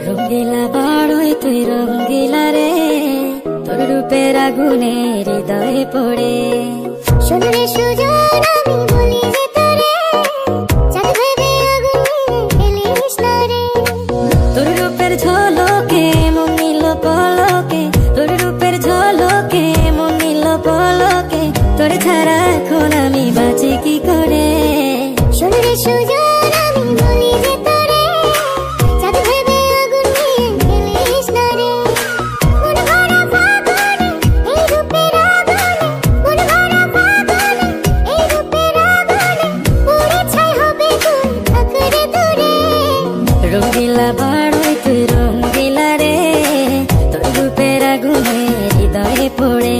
রঙ্গিলা বাড়ই তুই রঙ্গিলা রে, তোর রূপের আগুনে হৃদয়ে পড়ে। শোন রে সুজন আমি বলি যে তোরে, চাঁদ ভেবে আগুন নিয়ে ফেলিস না রে। তোর রূপের ঝলকে মন নিল পলকে, তোর রূপের ঝলকে মন নিল পলকে, তোর ছাড়া এখন আমি বাঁচি কি করে। শোন রে সুজন আমি বলি যে তোরে, চাঁদ ভেবে আগুন নিয়ে ফেলিস না রে। মন ভরা ফাগুনে এই রূপের আগুনে, মন ভরা ফাগুনে এই রূপের আগুনে, পুড়ে ছাই হবে তুই থাক রে দূরে। রঙ্গিলা বাড়ই তুই রঙ্গিলা রে, তোর রূপের আগুনে হৃদয়ে পড়ে।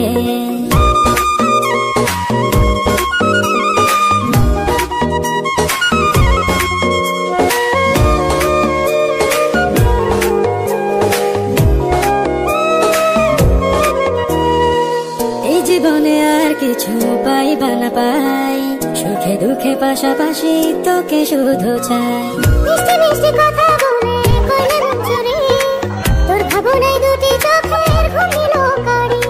এই জীবনে আর কিছু পাইবা না পাই, সুখে দুঃখে পাশাপাশি তোকে শুধু চাই। মিষ্টি মিষ্টি কথা বলে করলে মন চুরি, তোর ভাবনায় দুটি চোখের ঘুম দিল কারি।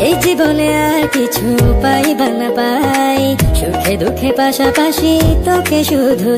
এই জীবনে আর কিছু পাইবা না পাই, সুখে দুঃখে পাশাপাশি তোকে শুধু